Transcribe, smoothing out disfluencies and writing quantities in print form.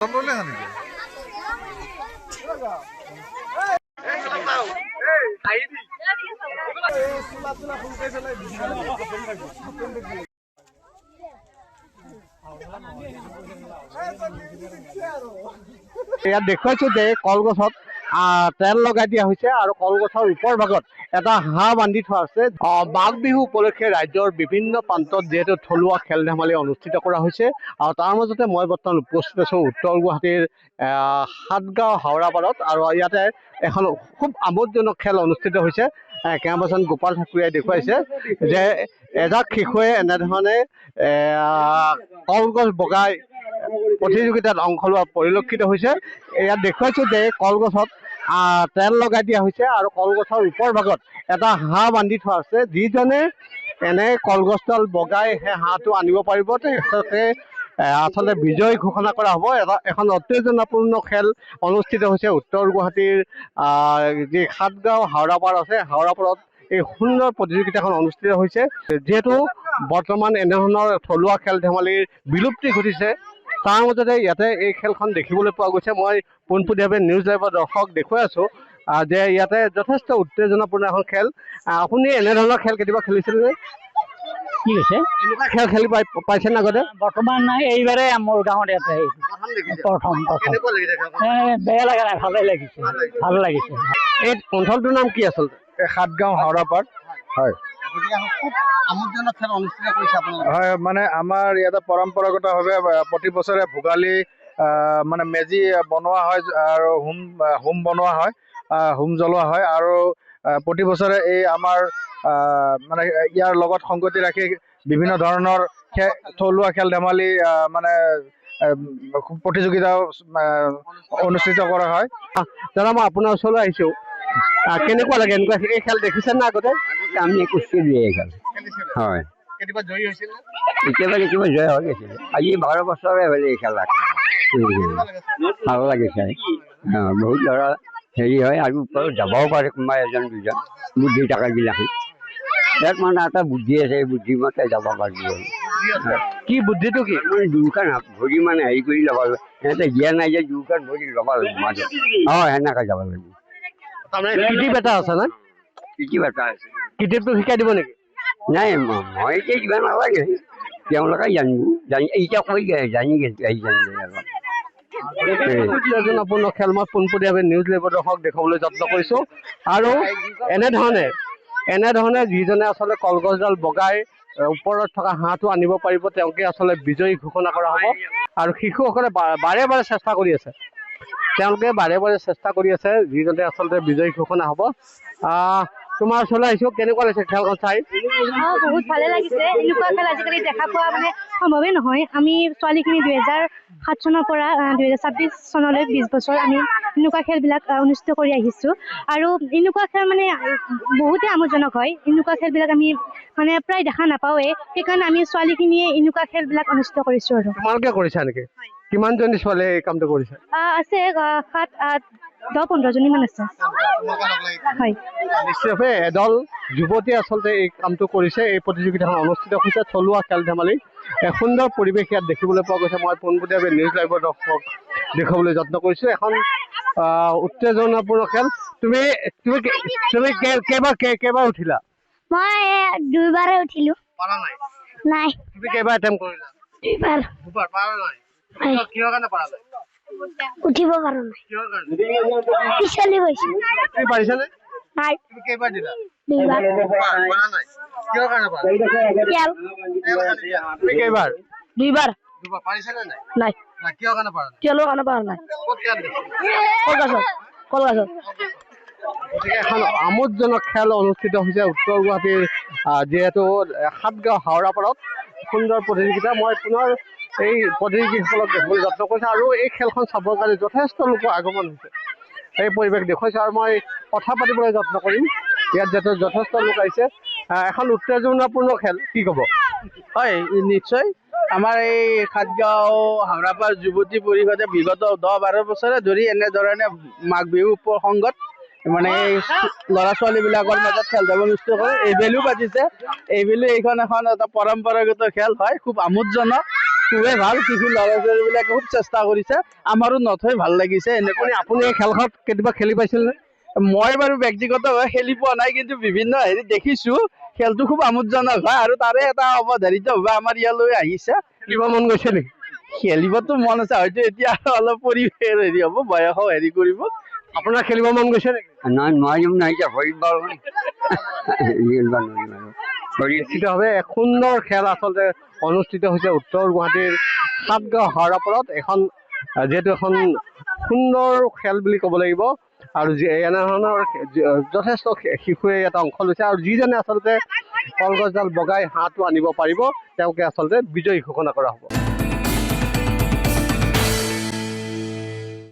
ইয়াত দেখুৱাইছো যে কলগছত তেল লগাই দিয়া হৈছে আৰু কলগছৰ ওপৰ ভাগত এটা হাঁহ বান্ধি থোৱা আছে। মাঘ বিহু উপলক্ষে ৰাজ্যৰ বিভিন্ন প্ৰান্তত যিহেতু থলুৱা খেল ধেমালি অনুষ্ঠিত কৰা হৈছে আৰু তাৰ মাজতে মই বৰ্তমান উপস্থিত আছো উত্তৰ গুৱাহাটীৰ সাতগাঁও হাওৰাপাৰত আৰু ইয়াতে এখন খুব আমোদজনক খেল অনুষ্ঠিত হৈছে। কেম্পাছন গোপাল ঠাকুৰীয়াই দেখুৱাইছে যে এজাক শিশুৱে এনেধৰণে কলগছ বগাই প্ৰতিযোগিতাত অংশ লোৱা পৰিলক্ষিত হৈছে। ইয়াত দেখুৱাইছো যে কলগছত তেল লগাই দিয়া হৈছে আৰু কলগছৰ ওপৰ ভাগত এটা হাঁহ বান্ধি থোৱা আছে। যিজনে এনে কলগছডাল বগাই সেই হাঁহটো আনিব পাৰিব তেখেতে আচলতে বিজয় ঘোষণা কৰা হ'ব। এখন উত্তেজনাপূৰ্ণ খেল অনুষ্ঠিত হৈছে উত্তৰ গুৱাহাটীৰ যি সাতগাঁও হাওৰাপাৰ আছে, হাওৰাপাৰত এই সুন্দৰ প্ৰতিযোগিতাখন অনুষ্ঠিত হৈছে। যিহেতু বৰ্তমান এনেধৰণৰ থলুৱা খেল ধেমালিৰ বিলুপ্তি ঘটিছে, তাৰ মাজতে ইয়াতে এই খেলখন দেখিবলৈ পোৱা গৈছে। মই পোনপটীয়াভাৱে নিউজ লাইভৰ দৰ্শক দেখুৱাই আছো যে ইয়াতে যথেষ্ট উত্তেজনাপূৰ্ণ এখন খেল। আপুনি এনেধৰণৰ খেল কেতিয়াবা খেলিছিলে? কি হৈছে এনেকুৱা খেল খেলি পাইছে নে আগতে? বৰ্তমান নাই, এইবাৰে মোৰ গাঁৱত ইয়াতে প্ৰথম বেয়া লগা নাই, ভালে লাগিছে, ভাল লাগিছে। এই অঞ্চলটোৰ নাম কি আচলতে? সাতগাঁও হাওৰাপাৰ। হয় আমোদজনক খেল অনুষ্ঠিত কৰিছে আপোনালোকে? হয়, মানে আমাৰ ইয়াতে পৰম্পৰাগতভাৱে প্ৰতি বছৰে ভোগালী মানে মেজি বনোৱা হয় আৰু হোম বনোৱা হয়, হোম জ্বলোৱা হয় আৰু প্ৰতি বছৰে এই আমাৰ মানে ইয়াৰ লগত সংগতি ৰাখি বিভিন্ন ধৰণৰ থলুৱা খেল ধেমালি মানে প্ৰতিযোগিতা অনুষ্ঠিত কৰা হয়। দাদা, মই আপোনাৰ ওচৰলৈ আহিছো, কেনেকুৱা লাগে এনেকুৱা এই খেল দেখিছে না আগতে? আমি কুস্তি এই খেল হয়, কেতিয়াবা জয়ী হৈছিল? কেতিয়াবা কেতিয়াবা জয় হৈ গৈছিলে। আজি 12 বছৰে হ'লে এই খেলা ভাল লাগিছে। বহুত ল'ৰা হেৰি হয় আৰু ওপৰত যাবও পাৰে কোনোবা এজন দুজন বুদ্ধি থকাবিলাকে। ইয়াত মানে এটা বুদ্ধি আছে, এই বুদ্ধিমতে যাব পাৰিব। কি বুদ্ধিটো কি? মানে দুয়োখন ভৰি মানে হেৰি কৰি ল'ব লাগিব, সিহঁতে জ্ঞান নাই যে দুয়োখন ভৰি ল'ব লাগিব মাজত। সেনেকৈ যাব লাগিব। তাৰমানে কিটিপ এটা আছে না? কিটিপ এটা আছে। কিটিপটো শিকাই দিব নেকি? নাই, মই এতিয়া কিবা নালাগে, তেওঁলোকে জানিব, এতিয়া কৈ জানি গৈছে আহি জানিব। উত্তেজনাপূৰ্ণ খেল মই পোনপটীয়াভাৱে নিউজ লাইভৰ দৰ্শক দেখুৱাবলৈ যত্ন কৰিছো। আৰু এনেধৰণে যিজনে আচলতে কলগছডাল বগাই ওপৰত থকা হাঁহটো আনিব পাৰিব তেওঁকে আচলতে বিজয়ী ঘোষণা কৰা হ'ব। আৰু শিশুসকলে বাৰে বাৰে চেষ্টা কৰি আছে, তেওঁলোকে বাৰে বাৰে চেষ্টা কৰি আছে, যিজনে আচলতে বিজয়ী ঘোষণা হ'ব। তোমাৰ ওচৰলৈ আহিছো, কেনেকুৱা লাগিছে খেলখন চাই? বহুত ভালে লাগিছে। এনেকুৱা খেল আজিকালি দেখা পোৱা মানে সম্ভৱেই নহয়। আমি ছোৱালীখিনি 2007 চনৰ পৰা 2026 চনলৈ 20 বছৰ আমি এনেকুৱা খেলবিলাক অনুষ্ঠিত কৰি আহিছো। আৰু এনেকুৱা খেল মানে বহুতে আমোদজনক হয়। এনেকুৱা খেলবিলাক আমি মানে প্ৰায় দেখা নাপাওঁৱেই, সেইকাৰণে আমি ছোৱালীখিনিয়ে এনেকুৱা খেলবিলাক অনুষ্ঠিত কৰিছো। আৰু তোমালোকে কৰিছা নেকি? কিমানজনী ছোৱালীয়ে এই কামটো কৰিছে? আছে 10-15 জনীমান আছে। হয়, নিশ্চয়ভাৱে এদল যুৱতীয়ে আচলতে এই কামটো কৰিছে। এই প্ৰতিযোগিতাখন অনুষ্ঠিত হৈছে থলুৱা খেল ধেমালি। এক সুন্দৰ পৰিৱেশ ইয়াত দেখিবলৈ পোৱা গৈছে। মই পোনপটীয়াভাৱে নিউজ লাইভৰ দৰ্শক দেখুৱাবলৈ যত্ন কৰিছো। এখন উত্তেজনাপূৰ্ণ খেল। তুমি কেইবাৰ উঠিলা? মই 2বাৰে উঠিলো। পাৰা নাই? নাই, তুমি কেইবাৰ এটেম্প কৰিলা? 2বাৰ। দুবাৰ পাৰা নাই? কিহৰ কাৰণে পাৰা নাই? উঠিব পাৰো নাই, কিহৰ কাৰণে? পিছলি গৈছো। তুমি পাৰিছানে? নাই, তুমি কেইবাৰ দিলা? 2বাৰ। পাৰা নাই? কিহৰ কাৰণে পাৰা নাই? তুমি কেইবাৰ? 2বাৰ। দুবাৰ পাৰিছানে নাই? নাই, কিহৰ কাৰণে পাৰা নাই? তেলৰ কাৰণে পাৰা নাই। ক'ত খেল দিছে? কলগছত। গতিকে এখন আমোদজনক খেল অনুষ্ঠিত হৈছে উত্তৰ গুৱাহাটীৰ যিহেতু সাতগাঁও হাওৰাপাৰত সুন্দৰ প্ৰতিযোগিতা। মই পুনৰ এই প্ৰতিযোগীসকলক দেখিবলৈ যত্ন কৰিছো আৰু এই খেলখন চাবৰ কাৰণে যথেষ্ট লোকৰ আগমন হৈছে। এই পৰিৱেশ দেখুৱাইছো আৰু মই কথা পাতিবলৈ যত্ন কৰিম। ইয়াত যথেষ্ট লোক আহিছে। এখন উত্তেজনাপূৰ্ণ খেল, কি ক'ব? হয়, নিশ্চয়। আমাৰ এই সাতগাঁও হাওৰাপাৰ যুৱতী পৰিষদে বিগত 10-12 বছৰে ধৰি এনেধৰণে মাঘ বিহু প্ৰসংগত মানে এই ল'ৰা ছোৱালীবিলাকৰ মাজত খেল ধেমালি অনুষ্ঠিত কৰে। এইবেলিও পাতিছে। এইখন এখন এটা পৰম্পৰাগত খেল হয়, খুব আমোদজনক। খুবেই ভাল, শিশু ল'ৰা ছোৱালীবিলাকে খুব চেষ্টা কৰিছে, আমাৰো নথৈ ভাল লাগিছে। এনেকৈ আপুনি এই খেলখনত কেতিয়াবা খেলি পাইছিলনে? মই বাৰু ব্যক্তিগতভাৱে খেলি পোৱা নাই, কিন্তু বিভিন্ন হেৰি দেখিছো। খেলটো খুব আমোদজনক হয় আৰু তাৰে এটা অৱধাৰিতভাৱে আমাৰ ইয়ালৈ আহিছে। খেলিব মন গৈছে নেকি? খেলিবতো মন আছে, হয়তো এতিয়া অলপ পৰিৱেশ হেৰি হ'ব, বয়সো হেৰি কৰিব। আপোনাৰ খেলিব মন গৈছে নেকি? নহয় নোৱাৰিম নাই এতিয়া ভৰিত বাৰু নোৱাৰিম আৰু নিশ্চিতভাৱে এক সুন্দৰ খেল আচলতে অনুষ্ঠিত হৈছে উত্তৰ গুৱাহাটীৰ সাতগাঁও হাওৰাপাৰত। যিহেতু এখন সুন্দৰ খেল বুলি ক'ব লাগিব আৰু এনেধৰণৰ যথেষ্ট শিশুৱে ইয়াত অংশ লৈছে আৰু যিজনে আচলতে কলগছডাল বগাই হাঁহটো আনিব পাৰিব তেওঁকে আচলতে বিজয়ী ঘোষণা কৰা হ'ব।